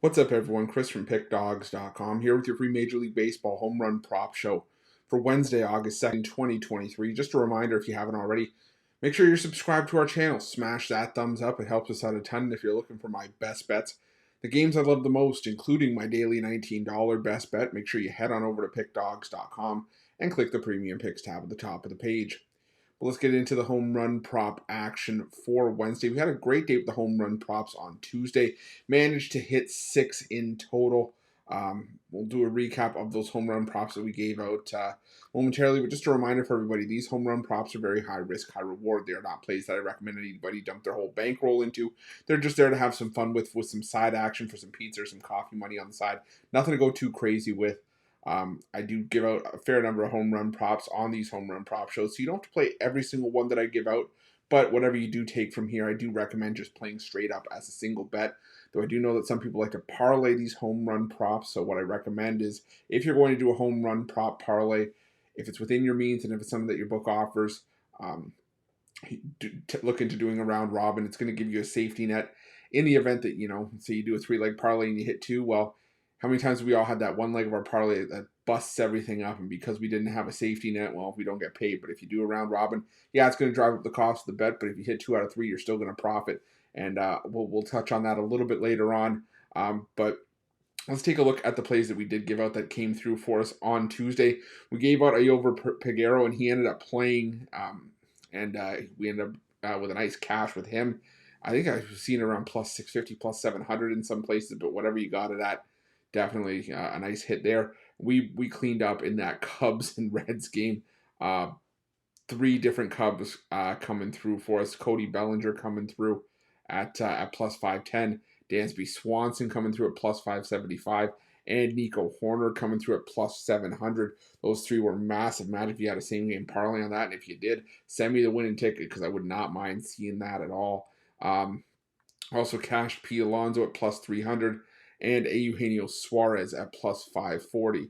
What's up, everyone? Chris from Pickdawgz.com here with your free Major League Baseball home run prop show for Wednesday, August 2nd, 2023. Just a reminder, if you haven't already, make sure you're subscribed to our channel. Smash that thumbs up. It helps us out a ton. And if you're looking for my best bets, the games I love the most, including my daily $19 best bet, make sure you head on over to Pickdawgz.com and click the Premium Picks tab at the top of the page. But let's get into the home run prop action for Wednesday. We had a great day with the home run props on Tuesday. Managed to hit 6 in total. We'll do a recap of those home run props that we gave out momentarily. But just a reminder for everybody, these home run props are very high risk, high reward. They are not plays that I recommend anybody dump their whole bankroll into. They're just there to have some fun with some side action for some pizza or some coffee money on the side. Nothing to go too crazy with. I do give out a fair number of home run props on these home run prop shows, so you don't have to play every single one that I give out, but whatever you do take from here, I do recommend just playing straight up as a single bet, though I do know that some people like to parlay these home run props, so what I recommend is if you're going to do a home run prop parlay, if it's within your means and if it's something that your book offers, look into doing a round robin. It's going to give you a safety net in the event that, say you do a 3-leg parlay and you hit 2, well, how many times have we all had that one leg of our parlay that busts everything up, and because we didn't have a safety net, well, we don't get paid. But if you do a round robin, yeah, it's going to drive up the cost of the bet, but if you hit 2 out of 3, you're still going to profit, and we'll touch on that a little bit later on. But let's take a look at the plays that we did give out that came through for us on Tuesday. We gave out Ayover Peguero, and he ended up playing, and we ended up with a nice cash with him. I think I've seen around plus 650, plus 700 in some places, but whatever you got it at, definitely a nice hit there. We cleaned up in that Cubs and Reds game. 3 different Cubs coming through for us. Cody Bellinger coming through at plus 510. Dansby Swanson coming through at plus 575. And Nico Horner coming through at plus 700. Those 3 were massive. Imagine if you had a same game parlay on that. And if you did, send me the winning ticket because I would not mind seeing that at all. Also cashed P. Alonso at plus 300 and Eugenio Suarez at plus 540.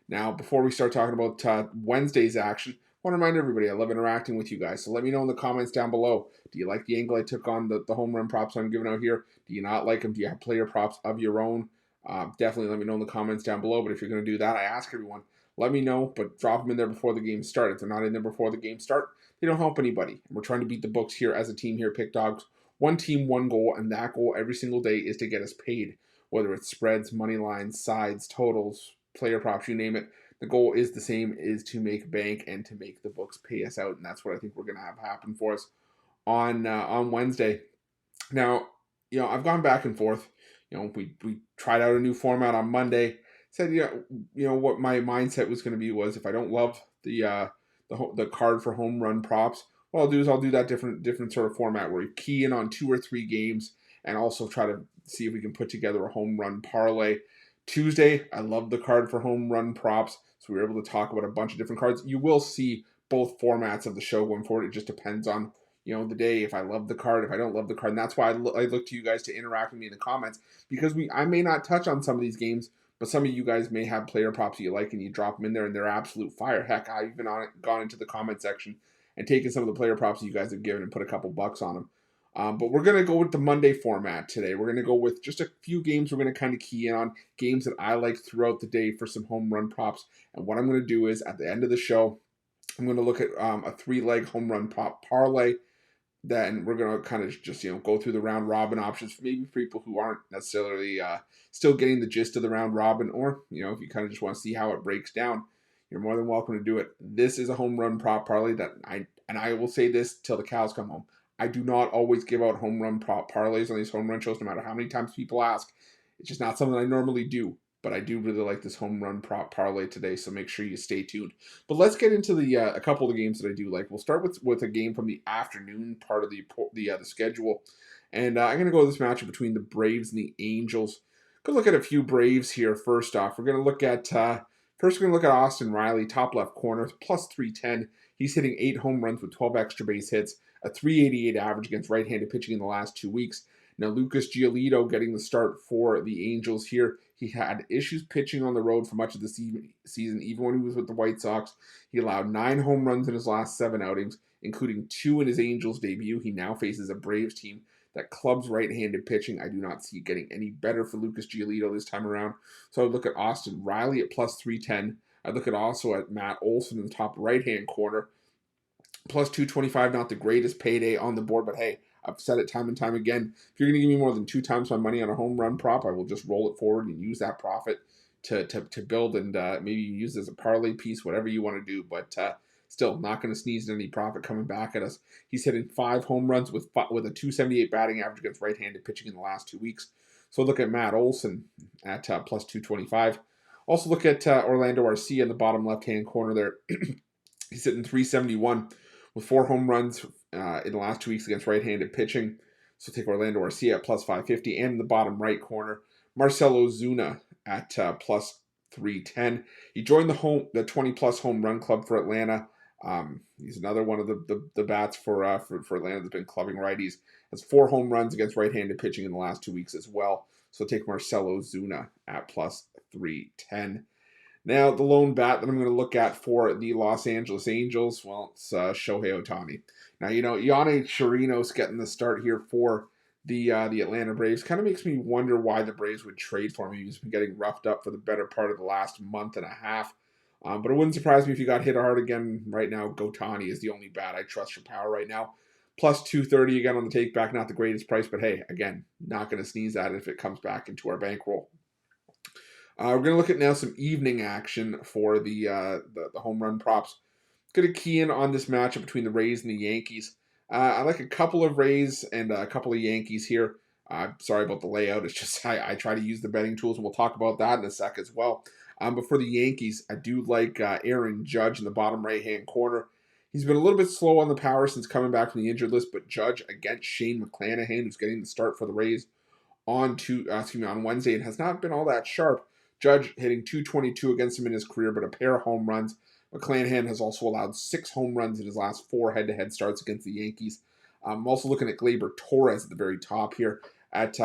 Now, before we start talking about Wednesday's action, I want to remind everybody I love interacting with you guys. So let me know in the comments down below. Do you like the angle I took on the home run props I'm giving out here? Do you not like them? Do you have player props of your own? Definitely let me know in the comments down below. But if you're going to do that, I ask everyone, let me know, but drop them in there before the game starts. If they're not in there before the game start, they don't help anybody. And we're trying to beat the books here as a team here, Pickdawgz. One team, one goal, and that goal every single day is to get us paid. Whether it's spreads, money lines, sides, totals, player props, you name it. The goal is the same, is to make bank and to make the books pay us out, and that's what I think we're going to have happen for us on Wednesday. Now, I've gone back and forth. We tried out a new format on Monday. Said, what my mindset was going to be was if I don't love the card for home run props, what I'll do is I'll do that different sort of format where you key in on 2 or 3 games and also try to see if we can put together a home run parlay. Tuesday, I love the card for home run props, so we were able to talk about a bunch of different cards. You will see both formats of the show going forward. It just depends on the day, if I love the card, if I don't love the card. And that's why I look to you guys to interact with me in the comments, because I may not touch on some of these games, but some of you guys may have player props that you like and you drop them in there and they're absolute fire. Heck, I've even gone into the comment section and taken some of the player props that you guys have given and put a couple bucks on them. But we're going to go with the Monday format today. We're going to go with just a few games we're going to kind of key in on, games that I like throughout the day for some home run props. And what I'm going to do is at the end of the show, I'm going to look at a 3-leg home run prop parlay. Then we're going to kind of just, go through the round robin options, maybe for people who aren't necessarily still getting the gist of the round robin, or, if you kind of just want to see how it breaks down, you're more than welcome to do it. This is a home run prop parlay that I will say this till the cows come home. I do not always give out home run prop parlays on these home run shows, no matter how many times people ask. It's just not something I normally do, but I do really like this home run prop parlay today, so make sure you stay tuned. But let's get into the a couple of the games that I do like. We'll start with a game from the afternoon part of the schedule, and I'm going to go with this matchup between the Braves and the Angels. Go look at a few Braves here. First off, we're going to look at Austin Riley, top left corner, plus 310. He's hitting 8 home runs with 12 extra base hits, a 388 average against right-handed pitching in the last 2 weeks. Now, Lucas Giolito getting the start for the Angels here. He had issues pitching on the road for much of the season, even when he was with the White Sox. He allowed 9 home runs in his last 7 outings, including 2 in his Angels debut. He now faces a Braves team that Club's right-handed pitching, I do not see getting any better for Lucas Giolito this time around. So I would look at Austin Riley at plus 310. I'd look at also at Matt Olson in the top right-hand corner. Plus 225, not the greatest payday on the board, but hey, I've said it time and time again. If you're going to give me more than 2 times my money on a home run prop, I will just roll it forward and use that profit to build and maybe use it as a parlay piece, whatever you want to do. But still, not going to sneeze at any profit coming back at us. He's hitting 5 home runs with a 278 batting average against right-handed pitching in the last 2 weeks. So look at Matt Olson at plus 225. Also look at Orlando Arcia in the bottom left-hand corner there. He's hitting 371 with 4 home runs in the last 2 weeks against right-handed pitching. So take Orlando Arcia at plus 550. And in the bottom right corner, Marcell Ozuna at plus 310. He joined the 20-plus home run club for Atlanta. He's another one of the bats for Atlanta that's been clubbing righties. Has 4 home runs against right-handed pitching in the last 2 weeks as well. So take Marcell Ozuna at plus 310. Now, the lone bat that I'm going to look at for the Los Angeles Angels, well, it's Shohei Ohtani. Now, Yonny Chirinos getting the start here for the Atlanta Braves kind of makes me wonder why the Braves would trade for him. He's been getting roughed up for the better part of the last month and a half. But it wouldn't surprise me if he got hit hard again right now. Ohtani is the only bat I trust for power right now. Plus 230 again on the take back, not the greatest price, but hey, again, not going to sneeze at it if it comes back into our bankroll. We're going to look at now some evening action for the home run props. Going to key in on this matchup between the Rays and the Yankees. I like a couple of Rays and a couple of Yankees here. Sorry about the layout. It's just I try to use the betting tools, and we'll talk about that in a sec as well. But for the Yankees, I do like Aaron Judge in the bottom right-hand corner. He's been a little bit slow on the power since coming back from the injured list, but Judge against Shane McClanahan, who's getting the start for the Rays on Wednesday, and has not been all that sharp. Judge hitting 222 against him in his career, but a pair of home runs. McClanahan has also allowed 6 home runs in his last 4 head-to-head starts against the Yankees. I'm also looking at Gleyber Torres at the very top here at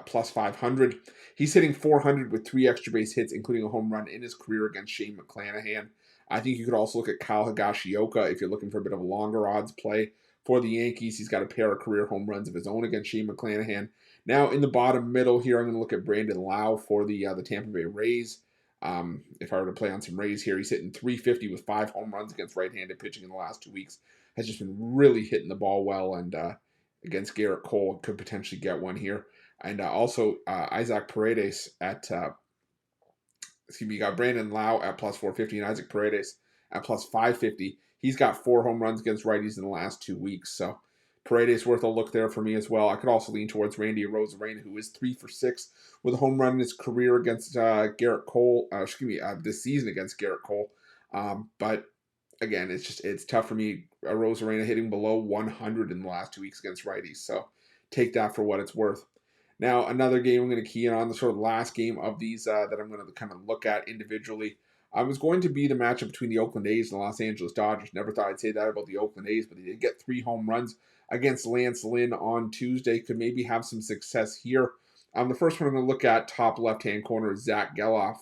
plus 500. He's hitting 400 with 3 extra base hits, including a home run in his career against Shane McClanahan. I think you could also look at Kyle Higashioka if you're looking for a bit of a longer odds play. For the Yankees, he's got a pair of career home runs of his own against Shane McClanahan. Now, in the bottom middle here, I'm going to look at Brandon Lau for the Tampa Bay Rays. If I were to play on some Rays here, he's hitting 350 with 5 home runs against right-handed pitching in the last 2 weeks. Has just been really hitting the ball well, and against Garrett Cole could potentially get one here. And also Isaac Paredes at, you got Brandon Lau at plus 450 and Isaac Paredes at plus 550. He's got 4 home runs against righties in the last 2 weeks, so Paredes worth a look there for me as well. I could also lean towards Randy Arozarena, who is 3 for 6 with a home run in his career against Garrett Cole. This season against Garrett Cole. But again, it's tough for me. Arozarena hitting below 100 in the last 2 weeks against righties, so take that for what it's worth. Now, another game I'm going to key in on, the sort of last game of these that I'm going to kind of look at individually. Was going to be the matchup between the Oakland A's and the Los Angeles Dodgers. Never thought I'd say that about the Oakland A's, but they did get 3 home runs against Lance Lynn on Tuesday. Could maybe have some success here. The first one I'm going to look at, top left-hand corner, is Zach Geloff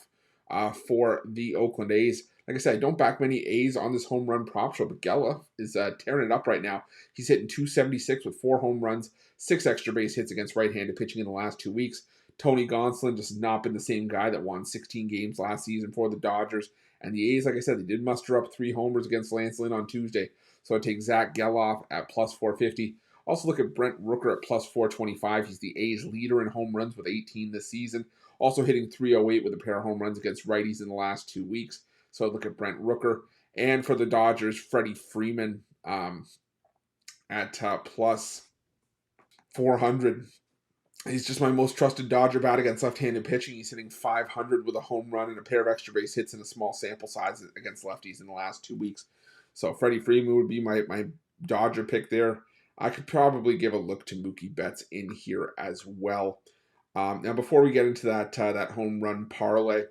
for the Oakland A's. Like I said, I don't back many A's on this home run prop show, but Geloff is tearing it up right now. He's hitting 276 with 4 home runs, 6 extra base hits against right-handed pitching in the last 2 weeks. Tony Gonsolin just has not been the same guy that won 16 games last season for the Dodgers. And the A's, like I said, they did muster up 3 homers against Lance Lynn on Tuesday. So I take Zach Geloff at plus 450. Also look at Brent Rooker at plus 425. He's the A's leader in home runs with 18 this season. Also hitting 308 with a pair of home runs against righties in the last 2 weeks. So look at Brent Rooker. And for the Dodgers, Freddie Freeman at plus 400. He's just my most trusted Dodger bat against left-handed pitching. He's hitting 500 with a home run and a pair of extra base hits in a small sample size against lefties in the last 2 weeks. So Freddie Freeman would be my Dodger pick there. I could probably give a look to Mookie Betts in here as well. Now, before we get into that home run parlay,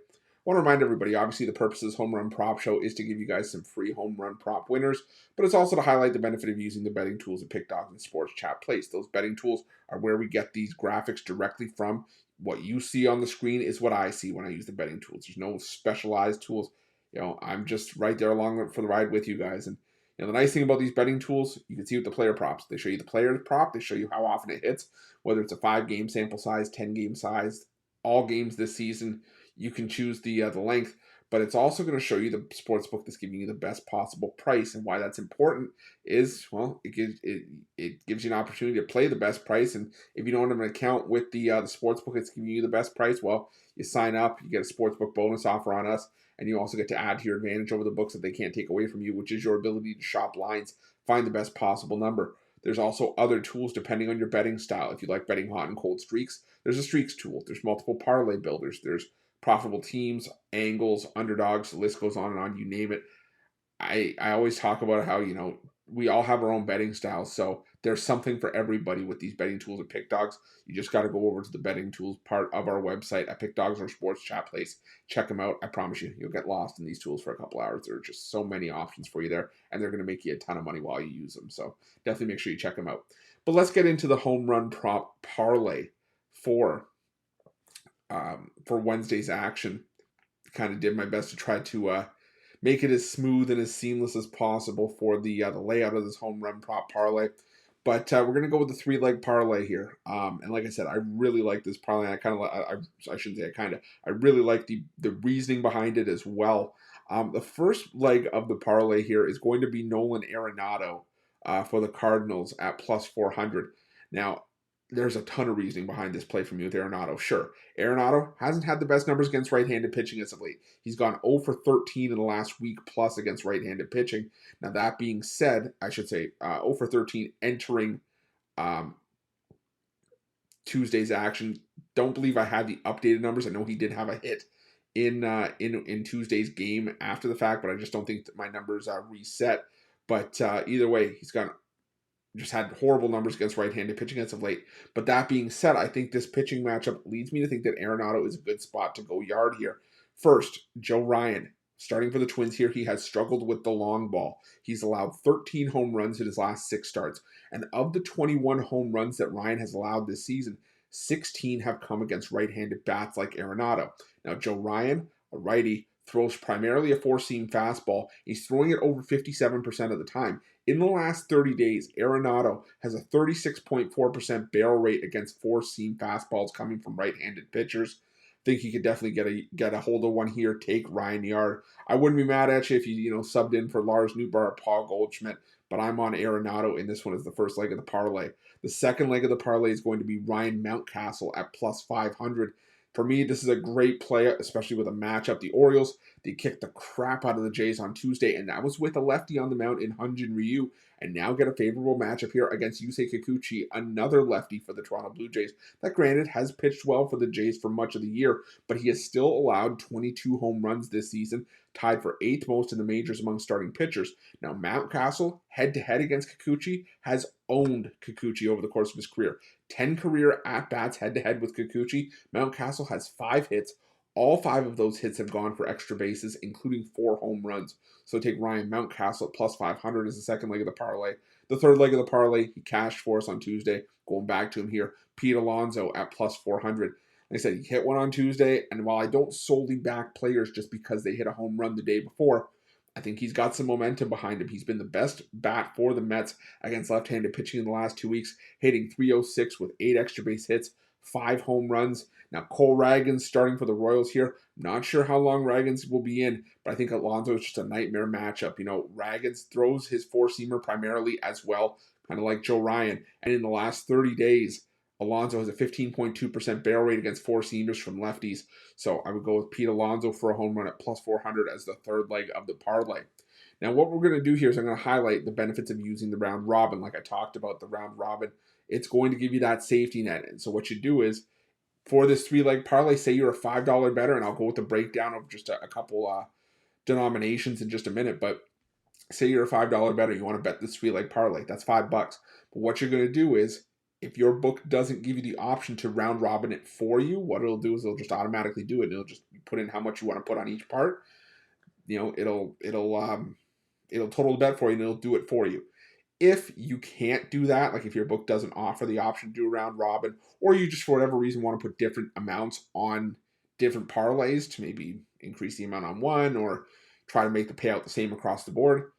I want to remind everybody, obviously the purpose of this home run prop show is to give you guys some free home run prop winners, but it's also to highlight the benefit of using the betting tools at Pickdawgz and Sports Chat Place. Those betting tools are where we get these graphics directly from. What you see on the screen is what I see when I use the betting tools. There's no specialized tools. I'm just right there along for the ride with you guys. And The nice thing about these betting tools, you can see with the player props. They show you the player prop. They show you how often it hits, whether it's a 5-game sample size, 10-game size, all games this season. You can choose the length, but it's also going to show you the sports book that's giving you the best possible price. And why that's important is, well, it gives you an opportunity to play the best price. And if you don't have an account with the sports book that's giving you the best price, well, you sign up, you get a sports book bonus offer on us, and you also get to add to your advantage over the books that they can't take away from you, which is your ability to shop lines, find the best possible number. There's also other tools depending on your betting style. If you like betting hot and cold streaks, there's a streaks tool. There's multiple parlay builders. There's profitable teams, angles, underdogs, the list goes on and on, you name it. I always talk about how, we all have our own betting styles. So there's something for everybody with these betting tools at Pickdawgz. You just got to go over to the betting tools part of our website at Pickdawgz or Sports Chat Place. Check them out. I promise you, you'll get lost in these tools for a couple hours. There are just so many options for you there, and they're going to make you a ton of money while you use them. So definitely make sure you check them out. But let's get into the home run prop parlay for Wednesday's action. Kind of did my best to try to make it as smooth and as seamless as possible for the layout of this home run prop parlay. But we're going to go with the 3-leg parlay here. And like I said, I really like this parlay. I shouldn't say I really like the reasoning behind it as well. The first leg of the parlay here is going to be Nolan Arenado for the Cardinals at plus 400. Now, there's a ton of reasoning behind this play from you with Arenado. Sure, Arenado hasn't had the best numbers against right-handed pitching as of late. He's gone 0 for 13 in the last week plus against right-handed pitching. Now, that being said, I should say 0 for 13 entering Tuesday's action. Don't believe I had the updated numbers. I know he did have a hit in Tuesday's game after the fact, but I just don't think that my numbers are reset. But either way, he's just had horrible numbers against right-handed pitching as of late. But that being said, I think this pitching matchup leads me to think that Arenado is a good spot to go yard here. First, Joe Ryan, starting for the Twins here, he has struggled with the long ball. He's allowed 13 home runs in his last 6 starts. And of the 21 home runs that Ryan has allowed this season, 16 have come against right-handed bats like Arenado. Now, Joe Ryan, a righty, throws primarily a 4-seam fastball. He's throwing it over 57% of the time. In the last 30 days, Arenado has a 36.4% barrel rate against 4-seam fastballs coming from right-handed pitchers. I think he could definitely get a hold of one here, take Ryan Yard. I wouldn't be mad at you if you subbed in for Lars Nootbaar or Paul Goldschmidt, but I'm on Arenado in this one as the first leg of the parlay. The second leg of the parlay is going to be Ryan Mountcastle at plus 500. For me, this is a great play, especially with a matchup. The Orioles, they kicked the crap out of the Jays on Tuesday, and that was with a lefty on the mound in Hyun-Jin Ryu, and now get a favorable matchup here against Yusei Kikuchi, another lefty for the Toronto Blue Jays. That, granted, has pitched well for the Jays for much of the year, but he has still allowed 22 home runs this season, tied for 8th most in the majors among starting pitchers. Now, Mountcastle, head-to-head against Kikuchi, has owned Kikuchi over the course of his career. 10 career at-bats head-to-head with Kikuchi. Mountcastle has 5 hits. All 5 of those hits have gone for extra bases, including 4 home runs. So take Ryan Mountcastle at plus 500 as the second leg of the parlay. The third leg of the parlay, he cashed for us on Tuesday. Going back to him here, Pete Alonso at plus 400. Like I said, he hit one on Tuesday, and while I don't solely back players just because they hit a home run the day before, I think he's got some momentum behind him. He's been the best bat for the Mets against left-handed pitching in the last 2 weeks, hitting .306 with 8 extra base hits, 5 home runs. Now, Cole Ragans starting for the Royals here. Not sure how long Ragans will be in, but I think Alonso is just a nightmare matchup. Ragans throws his 4-seamer primarily as well, kind of like Joe Ryan. And in the last 30 days, Alonso has a 15.2% barrel rate against 4-seamers from lefties. So I would go with Pete Alonso for a home run at plus 400 as the third leg of the parlay. Now, what we're going to do here is I'm going to highlight the benefits of using the round robin. Like I talked about, the round robin, it's going to give you that safety net. And so what you do is, for this 3-leg parlay, say you're a $5 bettor, and I'll go with the breakdown of just a couple denominations in just a minute, but say you're a $5 bettor, you want to bet this 3-leg parlay, that's $5. But what you're going to do is, if your book doesn't give you the option to round robin it for you, what it'll do is it'll just automatically do it. It'll just put in how much you want to put on each part. It'll total the bet for you, and it'll do it for you. If you can't do that, like if your book doesn't offer the option to do a round robin, or you just for whatever reason want to put different amounts on different parlays to maybe increase the amount on one or try to make the payout the same across the board,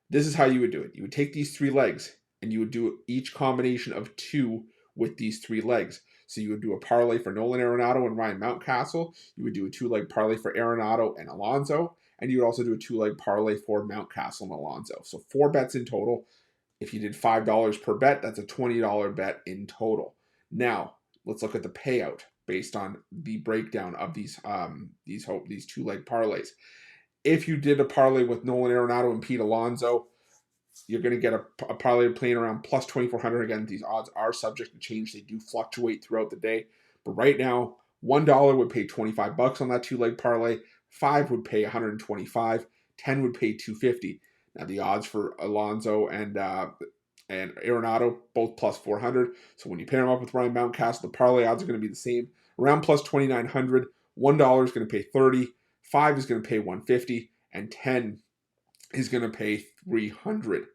This is how you would do it. You would take these 3 legs and you would do each combination of 2 with these 3 legs. So you would do a parlay for Nolan Arenado and Ryan Mountcastle. You would do a 2-leg parlay for Arenado and Alonso. And you would also do a 2-leg parlay for Mountcastle and Alonso. So 4 bets in total. If you did $5 per bet, that's a $20 bet in total. Now, let's look at the payout based on the breakdown of these 2-leg parlays. If you did a parlay with Nolan Arenado and Pete Alonso, you're going to get a parlay playing around plus 2,400. Again, these odds are subject to change. They do fluctuate throughout the day. But right now, $1 would pay $25 on that 2-leg parlay. 5 would pay $125. 10 would pay $250. Now the odds for Alonso and Arenado both plus 400. So when you pair them up with Ryan Mountcastle, the parlay odds are going to be the same, around plus 2,900. $1 is going to pay 30. 5 is going to pay 150, and 10 is going to pay 300.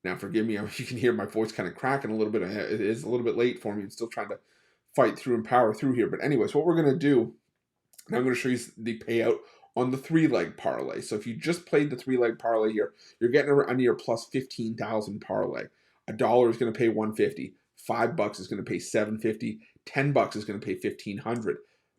Now, forgive me, you can hear my voice kind of cracking a little bit. It is a little bit late for me. I'm still trying to fight through and power through here. But anyways, what we're going to do, now I'm going to show you the payout on the 3-leg parlay. So if you just played the 3-leg parlay here, you're getting under your plus 15,000 parlay. $1 is going to pay 150. $5 is going to pay 750. $10 is going to pay 1,500.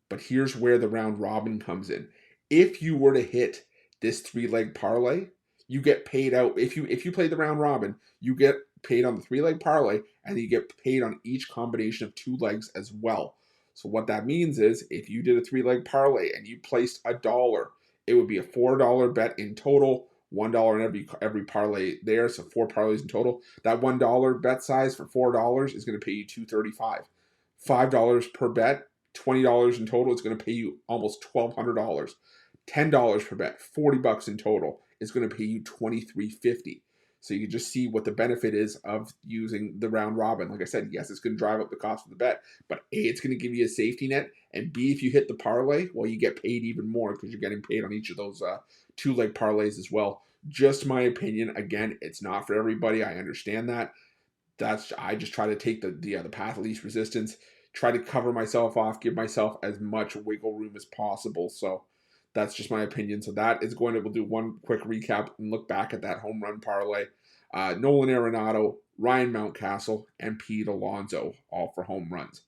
But here's where the round robin comes in. If you were to hit this 3-leg parlay, you get paid out. If you play the round robin, you get paid on the 3-leg parlay, and you get paid on each combination of 2 legs as well. So what that means is, if you did a 3-leg parlay and you placed $1, it would be a $4 bet in total. $1 in every parlay there, so 4 parlays in total. That $1 bet size for $4 is going to pay you $235. $5 per bet, $20 in total. It's going to pay you almost $1,200. $10 per bet, $40 in total, is going to pay you $23.50. So you can just see what the benefit is of using the round robin. Like I said, yes, it's going to drive up the cost of the bet, but A, it's going to give you a safety net, and B, if you hit the parlay, well, you get paid even more because you're getting paid on each of those 2-leg parlays as well. Just my opinion. Again, it's not for everybody. I understand that. I just try to take the path of least resistance, try to cover myself off, give myself as much wiggle room as possible. So that's just my opinion. So that is we'll do one quick recap and look back at that home run parlay. Nolan Arenado, Ryan Mountcastle, and Pete Alonso, all for home runs.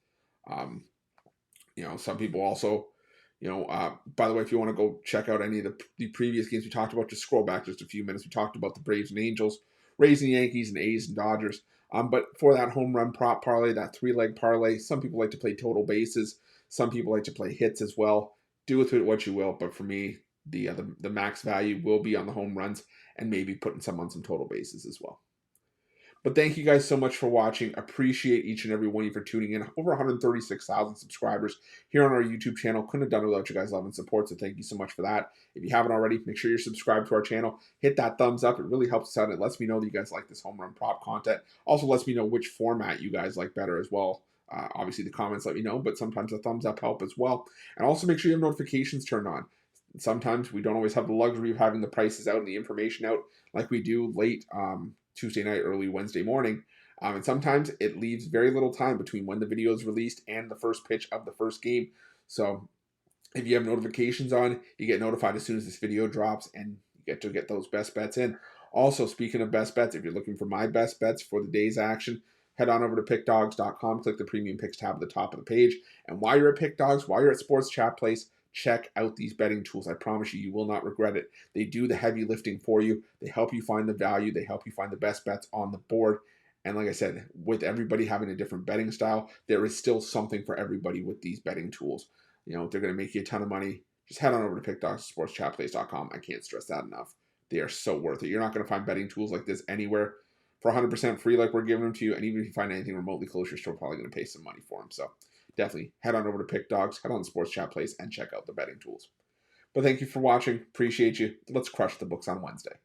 Some people also, by the way, if you want to go check out any of the previous games we talked about, just scroll back just a few minutes. We talked about the Braves and Angels, Rays and Yankees, and A's and Dodgers. But for that home run prop parlay, that 3-leg parlay, some people like to play total bases. Some people like to play hits as well. Do with it what you will, but for me, the max value will be on the home runs and maybe putting some on some total bases as well. But thank you guys so much for watching. Appreciate each and every one of you for tuning in. Over 136,000 subscribers here on our YouTube channel. Couldn't have done it without you guys' love and support, so thank you so much for that. If you haven't already, make sure you're subscribed to our channel. Hit that thumbs up. It really helps us out. It lets me know that you guys like this home run prop content. Also lets me know which format you guys like better as well. Obviously, the comments let me know, but sometimes the thumbs up help as well. And also make sure you have notifications turned on. Sometimes we don't always have the luxury of having the prices out and the information out like we do late Tuesday night, early Wednesday morning. And sometimes it leaves very little time between when the video is released and the first pitch of the first game. So if you have notifications on, you get notified as soon as this video drops, and you get to get those best bets in. Also, speaking of best bets, if you're looking for my best bets for the day's action, head on over to Pickdawgz.com, click the Premium Picks tab at the top of the page. And while you're at Pickdawgz, while you're at Sports Chat Place, check out these betting tools. I promise you, you will not regret it. They do the heavy lifting for you. They help you find the value. They help you find the best bets on the board. And like I said, with everybody having a different betting style, there is still something for everybody with these betting tools. They're going to make you a ton of money. Just head on over to Pickdawgz, sportschatplace.com. I can't stress that enough. They are so worth it. You're not going to find betting tools like this anywhere for 100% free like we're giving them to you. And even if you find anything remotely close, you're still probably going to pay some money for them. So definitely head on over to Pickdawgz, head on the Sports Chat Place, and check out the betting tools. But thank you for watching. Appreciate you. Let's crush the books on Wednesday.